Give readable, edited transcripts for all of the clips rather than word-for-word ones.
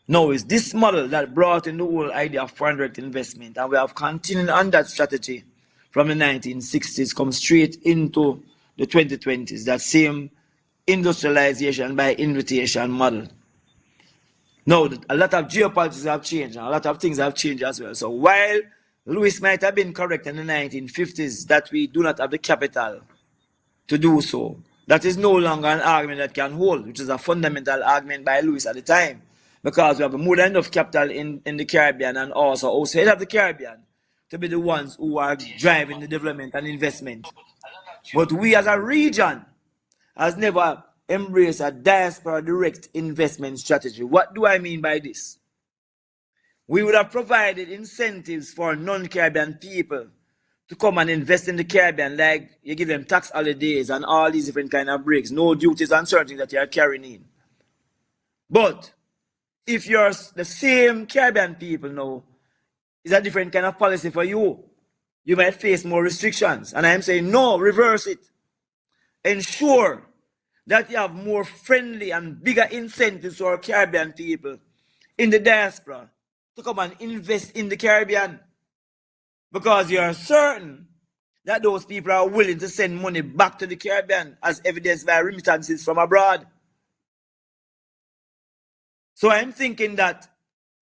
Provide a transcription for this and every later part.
Now, it's this model that brought in the whole idea of foreign direct investment, and we have continued on that strategy from the 1960s, come straight into the 2020s, that same industrialization by invitation model. Now, a lot of geopolitics have changed, and a lot of things have changed as well. So while Lewis might have been correct in the 1950s that we do not have the capital to do so, that is no longer an argument that can hold, which is a fundamental argument by Lewis at the time, because we have more than enough capital in the Caribbean and also outside of the Caribbean to be the ones who are driving the development and investment. But we as a region has never embraced a diaspora direct investment strategy. What do I mean by this? We would have provided incentives for non-Caribbean people to come and invest in the Caribbean, like you give them tax holidays and all these different kind of breaks, no duties and certain things that you are carrying in. But if you're the same Caribbean people now, it's a different kind of policy for you. You might face more restrictions. And I'm saying, no, reverse it. Ensure that you have more friendly and bigger incentives for our Caribbean people in the diaspora to come and invest in the Caribbean. Because you are certain that those people are willing to send money back to the Caribbean, as evidenced by remittances from abroad. So I'm thinking that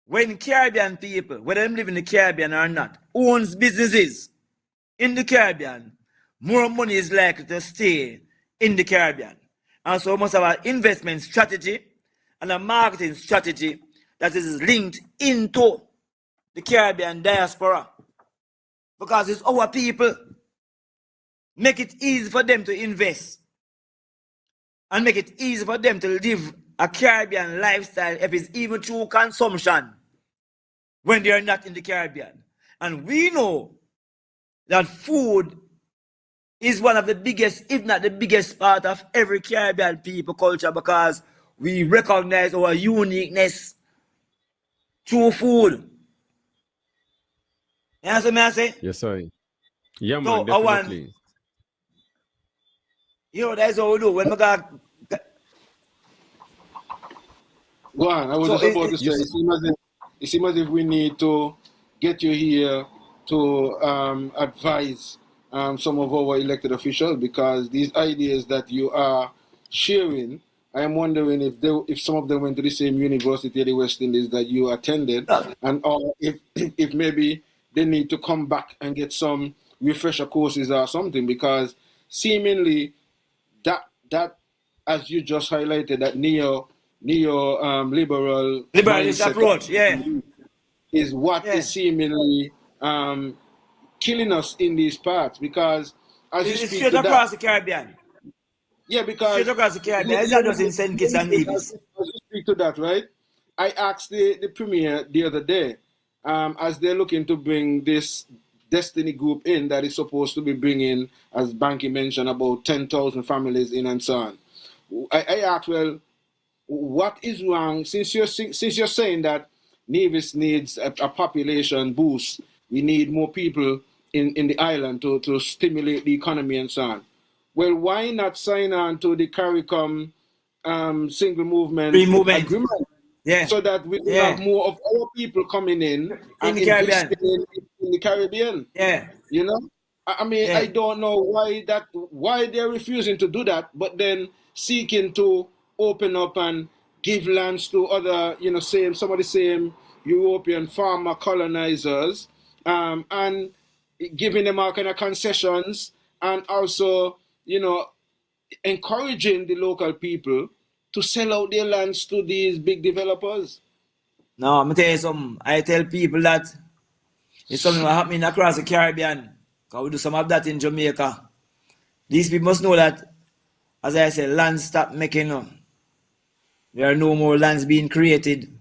when Caribbean people, whether they live in the Caribbean or not, owns businesses in the Caribbean, more money is likely to stay in the Caribbean. And so we must have an investment strategy and a marketing strategy that is linked into the Caribbean diaspora. Because it's our people. Make it easy for them to invest. And make it easy for them to live a Caribbean lifestyle, if it's even through consumption, when they are not in the Caribbean. And we know that food is one of the biggest, if not the biggest part of every Caribbean people culture, because we recognize our uniqueness through food. You know what I say? Yes, sir. Yeah, So man, definitely. That's what we do. When we got... Go on. I was So just about to say, it seems as if we need to get you here to advise some of our elected officials, because these ideas that you are sharing, I am wondering if some of them went to the same university at the West Indies that you attended, and or if maybe they need to come back and get some refresher courses or something, because seemingly that as you just highlighted, that neo liberal liberalist mindset approach, yeah. is what is seemingly killing us in these parts, because as It's you speak straight to across that, the Caribbean. yeah, because Straight across the Caribbean. It's not just in St. Kitts and Nevis. as you speak to that, right? I asked the premier the other day, as they're looking to bring this Destiny group in that is supposed to be bringing, as Banky mentioned, about 10,000 families in and so on. I asked, well, what is wrong, since you're saying that Nevis needs a population boost, we need more people in the island to stimulate the economy and so on. Well, why not sign on to the CARICOM single movement agreement, so that we will have more of our people coming in and investing in the Caribbean? Yeah. You know, I mean, I don't know why they're refusing to do that, but then seeking to open up and give lands to other, some of the same European farmer colonizers, and giving them all kind of concessions, and also, encouraging the local people to sell out their lands to these big developers. No, I'm tell you something. I tell people that it's something that happening across the Caribbean. Because we do some of that in Jamaica. These people must know that, as I said, land stop making up. There are no more lands being created.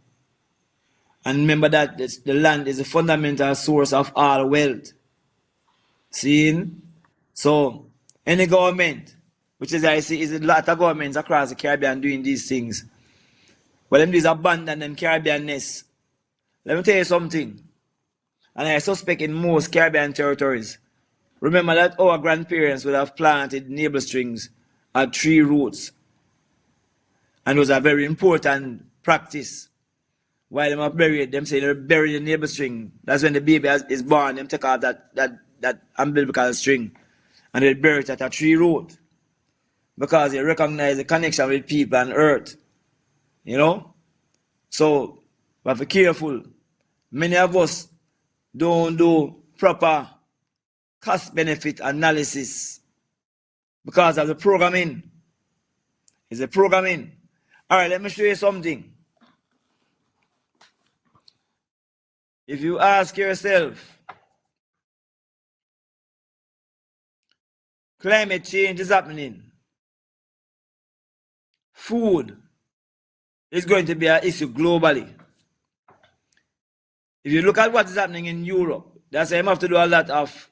And remember that the land is a fundamental source of all wealth. Seeing? So, any government, which is I see is a lot of governments across the Caribbean doing these things. But them these abandon them Caribbeanness. Let me tell you something. And I suspect in most Caribbean territories, remember that our grandparents would have planted navel strings at tree roots. And it was a very important practice. while them are buried, them say they're buried in the neighbor string. That's when the baby is born, them take off that umbilical string and they bury it at a tree root. Because they recognize the connection with people and earth. You know? So we have to be careful. Many of us don't do proper cost benefit analysis because of the programming. It's a programming. Alright, let me show you something. If you ask yourself, climate change is happening. Food is going to be an issue globally. If you look at what is happening in Europe, that's why you have to do a lot of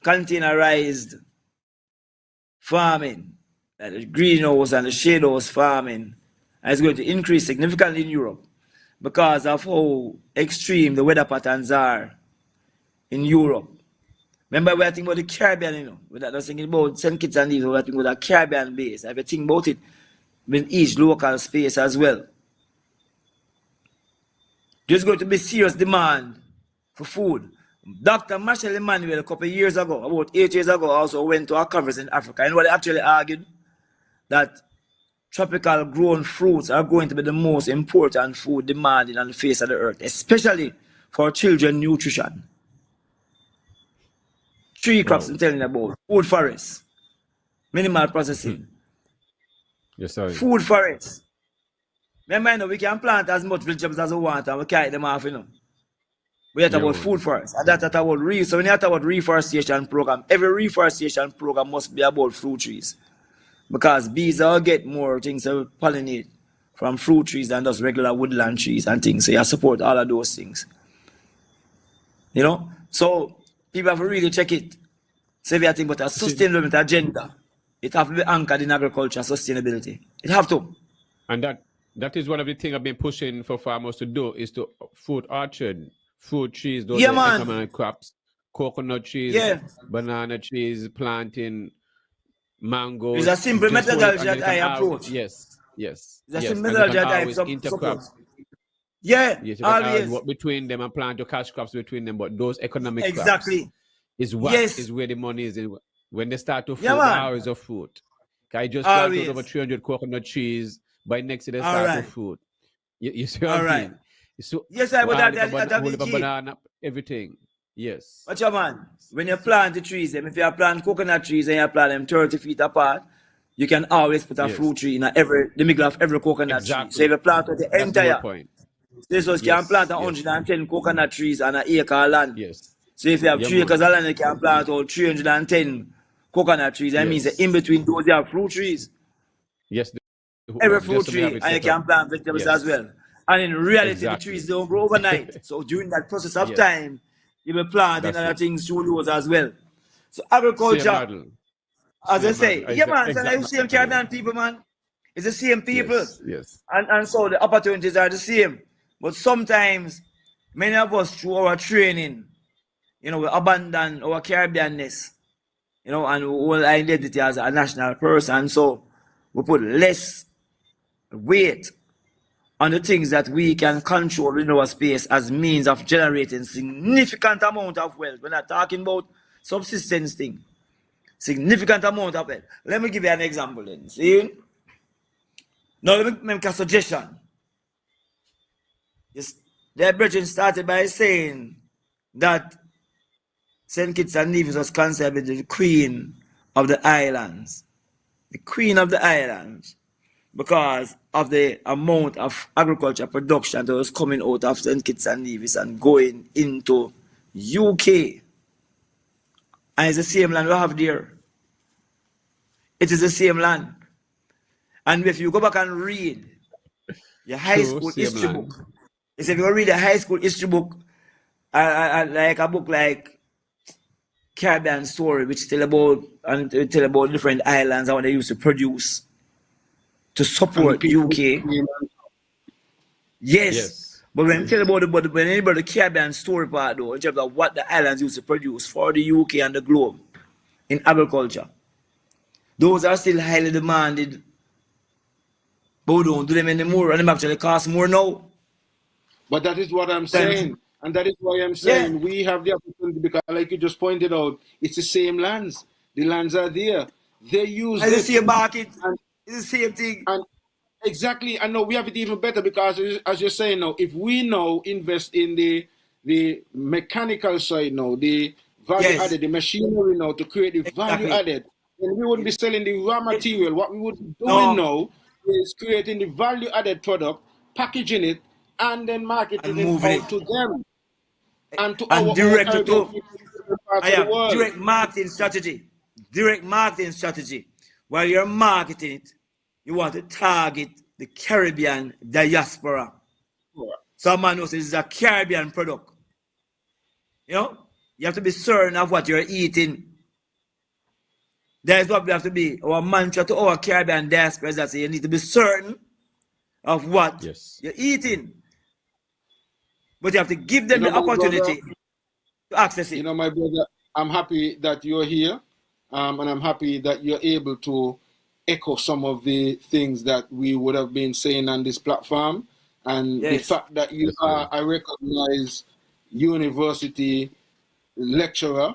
containerized farming, like the greenhouse and the shadehouse farming, and it's going to increase significantly in Europe because of how extreme the weather patterns are in Europe. Remember, we are thinking about the Caribbean, you know. We're not just thinking about St. Kitts and Nevis, we're thinking about the Caribbean base. If you think about it, in each local space as well. There's going to be serious demand for food. Dr. Marshall Emmanuel, a couple of years ago, about 8 years ago, also went to a conference in Africa. And what they actually argued that tropical grown fruits are going to be the most important food demanded on the face of the earth, especially for children nutrition. 3 crops I'm telling you about. Food forests, minimal processing. Yes, sorry. Food forests. Remember, you know, we can plant as much vegetables as we want and we carry them off, you know. We have about food forests. And that's about so when you talk about reforestation program, every reforestation program must be about fruit trees. Because bees all get more things to pollinate from fruit trees than just regular woodland trees and things. So you support all of those things. You know? So people have to really check it. So if you think about a sustainable agenda, it have to be anchored in agriculture sustainability. It have to. And that is one of the things I've been pushing for farmers to do is to fruit orchard, fruit trees, those are economic crops, coconut trees, banana trees, planting mangoes. It's a simple methodology that I approach. Yes. It's a simple methodology that I support. Yeah, yes, you always work between them and plant your cash crops between them, but those economic crops is what is where the money is. When they start to fruit, the hours of fruit. I just planted over 300 coconut trees. By next year, they start to fruit. You see what I mean? So, yes, I would have banana, everything. Yes. Watch your man. When you plant the trees, if you plant coconut trees and you plant them 30 feet apart, you can always put a fruit tree in the middle of every coconut tree. So if you plant the entire point. This was can plant 110 coconut trees on an acre of land. Yes. So if you have 3 acres of land, you can plant all 310 coconut trees. That means that in between those, you have fruit trees. Yes. Every fruit tree, and you can plant vegetables as well. And in reality, the trees don't grow overnight. So during that process of time, you will plant other things through those as well. So agriculture, as I say, man, it's the same Caribbean people, man. It's the same people. Yes. And so the opportunities are the same. But sometimes, many of us, through our training, you know, we abandon our Caribbeanness, you know, and our identity as a national person. So we put less weight on the things that we can control in our space as means of generating significant amount of wealth. We're not talking about subsistence thing. Significant amount of wealth. Let me give you an example then. See? Now let me make a suggestion. Yes, their brethren started by saying that St. Kitts and Nevis was considered the queen of the islands. The queen of the islands. Because of the amount of agriculture production that was coming out of St. Kitts and Nevis and going into UK. And it's the same land we have there. It is the same land. And if you go back and read your high school history book, if you read a high school history book, like a book like Caribbean Story, which tell about different islands and what they used to produce to support UK. Yes. But when you tell about the Caribbean Story part though, in terms of what the islands used to produce for the UK and the globe in agriculture, those are still highly demanded. But we don't do them anymore, and them actually cost more now. But that is what I'm saying. And that is why I'm saying we have the opportunity, because like you just pointed out, it's the same lands. The lands are there. They use it. It's the same thing. And exactly. And no, we have it even better, because as you're saying now, if we now invest in the mechanical side now, the value added, the machinery now to create the value added, then we wouldn't be selling the raw material. What we would be doing now is creating the value added product, packaging it, and then marketing it out to them. And to our direct own parts of the world. Direct marketing strategy. Direct marketing strategy. While you're marketing it, you want to target the Caribbean diaspora. Some man knows this is a Caribbean product. You know, you have to be certain of what you're eating. That is what we have to be. Our mantra to our Caribbean diaspora is that you need to be certain of what you're eating. But you have to give them the opportunity to access it. You know, my brother, I'm happy that you're here. And I'm happy that you're able to echo some of the things that we would have been saying on this platform. And the fact that you are a recognized university lecturer,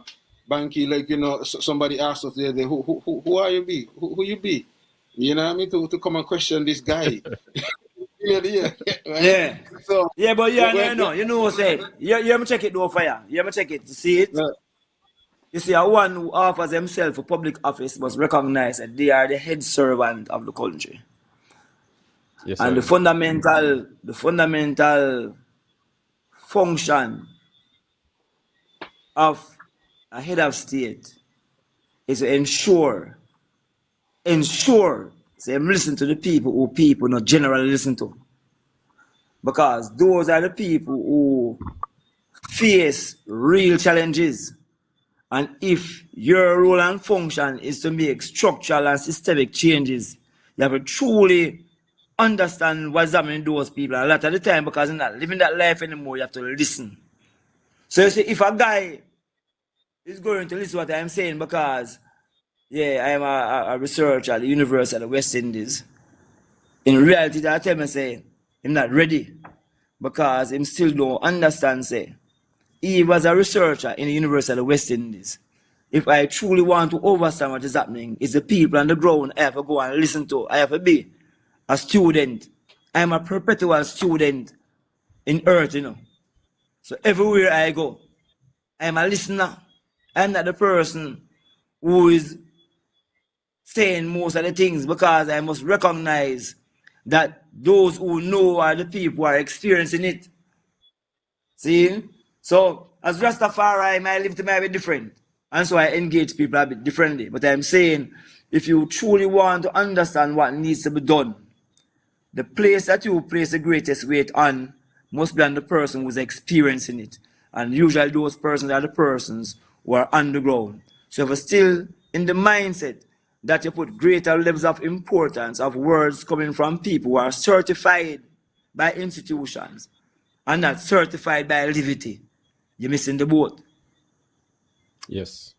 Banky, like, you know, somebody asked us there, who are you be? Who you be? You know what I mean? To come and question this guy. Right? So, but you know, say, you check it though, fire. You check it to see it. You see, one who offers himself for public office must recognize that they are the head servant of the country. Yes, and the fundamental function of a head of state is to ensure, say, listen to the people who people not generally listen to. Because those are the people who face real challenges. And if your role and function is to make structural and systemic changes, you have to truly understand what's happening to those people. And a lot of the time, because you're not living that life anymore, you have to listen. So you see, if a guy is going to listen to what I'm saying, because, I am a researcher at the University of the West Indies, in reality, I tell me, say, I'm not ready, because him still don't understand, say, he was a researcher in the University of the West Indies. If I truly want to understand what is happening, it's the people on the ground I have to go and listen to. I have to be a student. I am a perpetual student in earth, you know. So everywhere I go, I am a listener. I'm not the person who is saying most of the things, because I must recognize that those who know are the people who are experiencing it. See? So, as Rastafari, my life might be different. And so I engage people a bit differently. But I'm saying, if you truly want to understand what needs to be done, the place that you place the greatest weight on must be on the person who's experiencing it. And usually those persons are the persons who are on the ground. So if you're still in the mindset that you put greater levels of importance of words coming from people who are certified by institutions and not certified by Livity, you're missing the boat. Yes.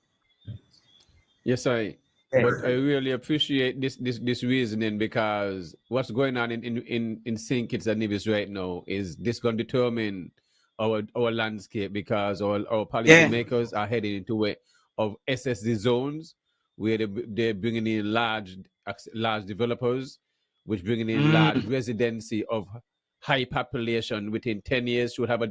But I really appreciate this reasoning, because what's going on in St. Kitts and Nevis right now is this going to determine our landscape, because our policymakers are heading into a of SSD zones, where they're bringing in large developers, which bringing in large residency of high population. Within 10 years should have a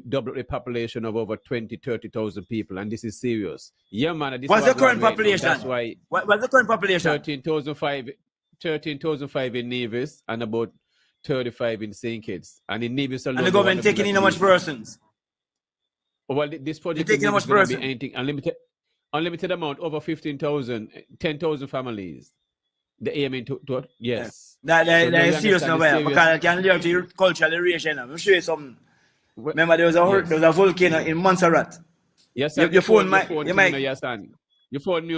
double the population of over 30,000 people, and this is serious. Yeah, man. What's the current population? That's why. What's the current population? 13,005 in Nevis and about 35 in St. Kitts. And in Nevis alone, and the government taking in how much persons? Well, this project is going to be anything unlimited amount, over 15,000, 10,000 families. The aiming to yes. That is serious now, because I can learn to your cultural relation. I'm sure you something. Remember, there was a volcano in Montserrat. Yes, sir. Your phone mute,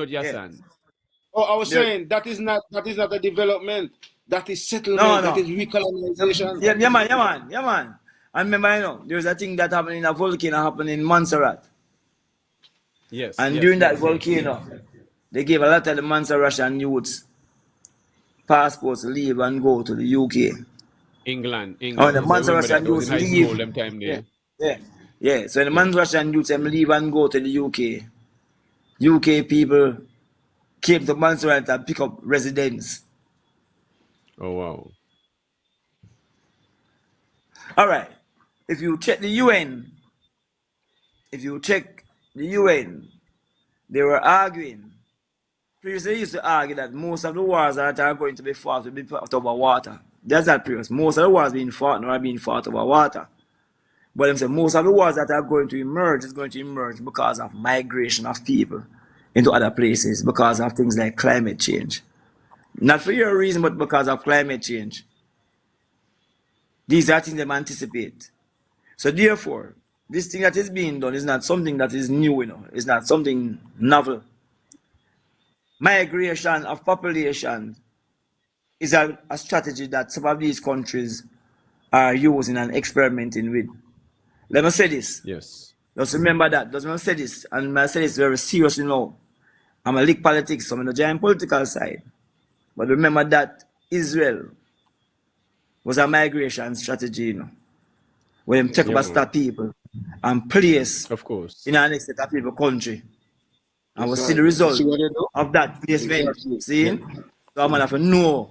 yes, sir. Oh, I was saying that is not a development. That is settlement. That is recolonization. Yeah, man. I remember, there's a thing that happened in a volcano happened in Montserrat. Yes. And during that volcano, they gave a lot of the Montserratian youths passports to leave and go to the UK. England. And the man Russian youth leave. Them time there. Yeah. So the man Russian youth them leave and go to the UK. UK people came to Montserrat and pick up residence. Oh wow. All right. If you check the UN, they were arguing. Previously, they used to argue that most of the wars that are going to be fought will be fought over water. That's not previous. Most of the wars being fought are being fought over water. But them say most of the wars that are going to emerge is going to emerge because of migration of people into other places, because of things like climate change. Not for your reason, but because of climate change. These are things they anticipate. So therefore, this thing that is being done is not something that is new, It's not something novel. Migration of population is a strategy that some of these countries are using and experimenting with. Let me say this. Yes. Just remember that. Just want to say this, and I say this very seriously now. I'm a league politics, so I'm on the giant political side. But remember that Israel was a migration strategy, where they take about people and place of course in an extent of people country. And we'll see the result of that placement. See? Yeah. So I'm gonna have to know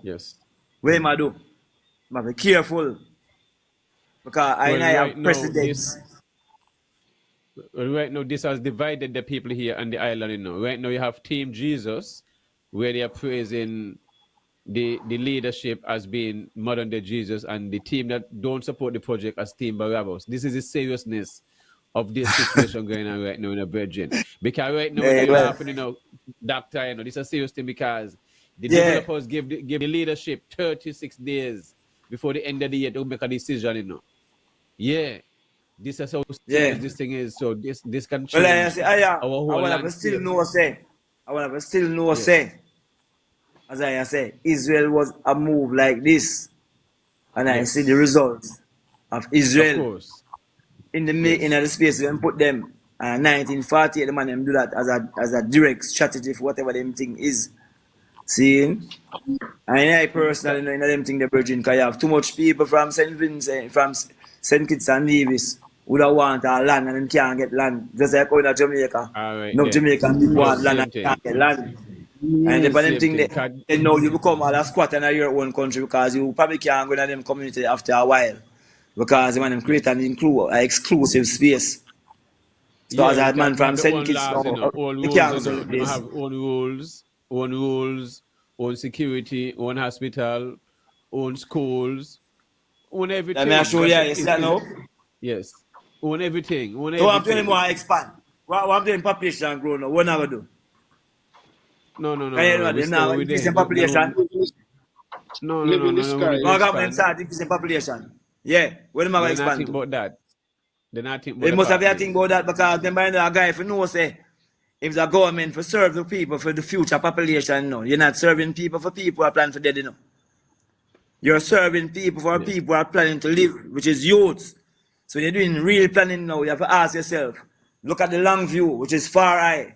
what am I do. I'm gonna be careful. Because I have precedents. Right now, this has divided the people here on the island, Right now, you have Team Jesus, where they are praising the leadership as being modern day Jesus, and the team that don't support the project as Team Barabbas. This is the seriousness of this situation going on right now in the Virgin. Because right now, you're laughing, doctor, this is a serious thing because the developers give the leadership 36 days before the end of the year to make a decision, Yeah. This is how serious this thing is. So this can change our whole landscape. I want to still know say. As I say, Israel was a move like this. And I see the results of Israel. Of course. In the space we put them. 1948, the man them do that as a direct strategy for whatever them thing is. Seeing? And I personally know them thing the Virgin, because you have too much people from St. Vincent, from St. Kitts and Nevis, who don't want our land and them can't get land. Just like going to Jamaica. No Jamaican people want land and can't get land. And if them thing they know you become a squatter in your own country, because you probably can't go to them community after a while. Because they want them create an exclusive space. So as a man from St. Kitts, you can't have own rules, own security, own hospital, own schools, own everything. Let me show you, you see that now? Yes. Own everything. So I'm telling you, I expand. What I'm doing population grow now, what am I going to do? No. Now increasing population. No. Our government start increasing population. Yeah. What am I going to expand to? About that. They're not thinking about they must have a thing about that, because remember a guy if you know say if the government for serve the people for the future population, you're not serving people for people who are planning for dead, You're serving people for people who are planning to live, which is youths. So you're doing real planning now. You have to ask yourself, look at the long view, which is far eye.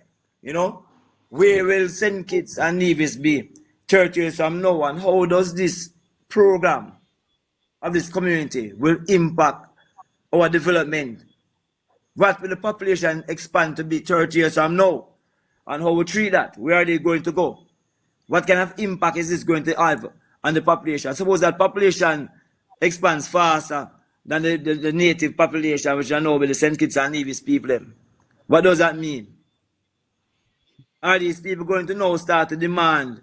Where will St. Kitts and Nevis be 30 years from now, and how does this program of this community will impact our development? What will the population expand to be 30 years from now? And how we treat that? Where are they going to go? What kind of impact is this going to have on the population? Suppose that population expands faster than the native population, which I know with the St. Kitts and Nevis people. What does that mean? Are these people going to now start to demand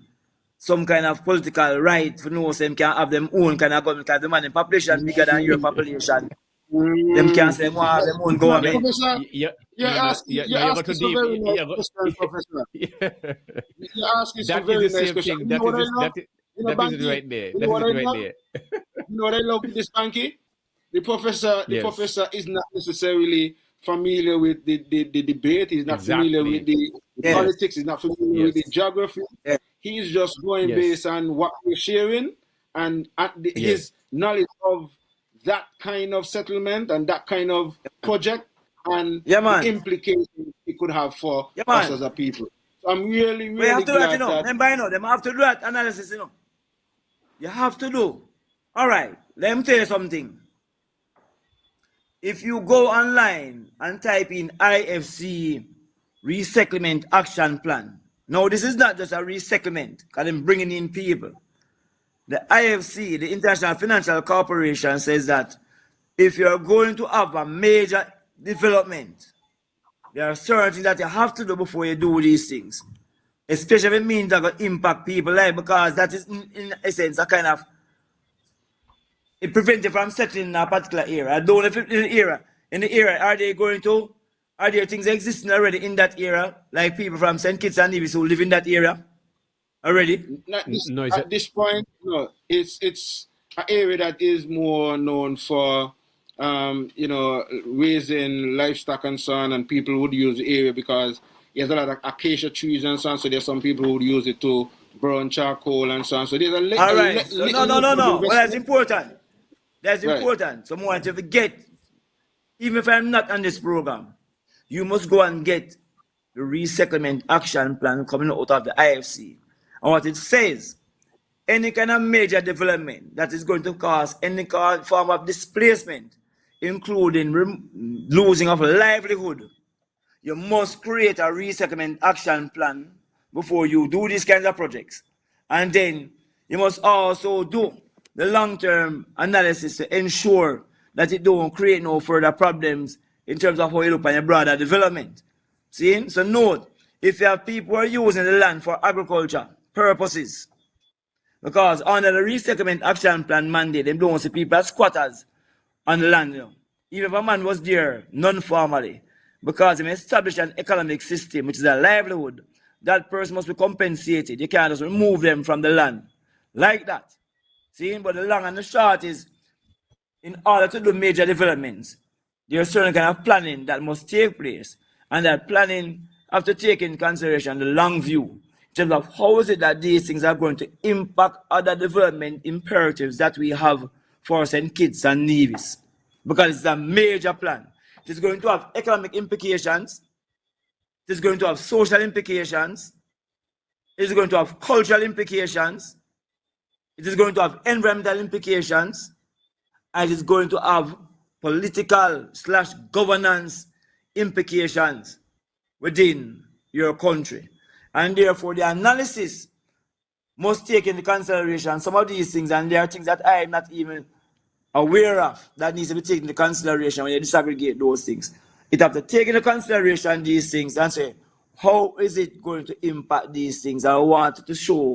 some kind of political right for no them can have them own kind of government? Because the man, the population bigger than your population. Them can't say more have them own government. Professor, you ask us a very nice question, Professor. You ask us a very nice question. That is it right there. That is it right there. You know what I love with this, Banky? The professor is not necessarily familiar with the debate. He's not familiar with the politics. He's not familiar with the geography. He's just going based on what we're sharing and his knowledge of that kind of settlement and that kind of project and the implications it could have for us as a people. So I'm really we have to do that, Remember, them have to do that analysis, You have to do. All right. let me tell you something. If you go online and type in IFC Resettlement Action Plan, now this is not just a resettlement, because I'm bringing in people. The IFC, the International Financial Corporation, says that if you're going to have a major development, there are certain things that you have to do before you do these things. Especially if it means that will impact people, like, because that is in essence a kind of, it prevents you from settling in a particular area. I don't know if in the area, are there things existing already in that area, like people from St. Kitts and Nevis who live in that area already? At this point, no. It's an area that is more known for raising livestock and so on, and people would use the area because there's a lot of acacia trees and so on, so there's some people who would use it to burn charcoal and so on. So there's a all right. No. Well, that's important. That's important. Right. So more to get, even if I'm not on this program, you must go and get the resettlement action plan coming out of the IFC. And what it says, any kind of major development that is going to cause any form of displacement, including losing of livelihood, you must create a resettlement action plan before you do these kinds of projects. And then you must also do the long-term analysis to ensure that it don't create no further problems in terms of how you look at your broader development. See? So note, if you have people who are using the land for agriculture purposes, because under the resettlement action plan mandate, they don't see people as squatters on the land. Even if a man was there non-formally, because he may establish an economic system, which is a livelihood, that person must be compensated. You can't just remove them from the land like that. See, but the long and the short is, in order to do major developments, there is certain kind of planning that must take place, and that planning have to take into consideration the long view, in terms of how is it that these things are going to impact other development imperatives that we have for St. Kitts and Nevis, because it's a major plan. It is going to have economic implications, it is going to have social implications, it is going to have cultural implications, it is going to have environmental implications, and it is going to have political/governance implications within your country. And therefore, the analysis must take into consideration some of these things, and there are things that I am not even aware of that needs to be taken into consideration when you disaggregate those things. It have to take into consideration these things and say, how is it going to impact these things? I want to show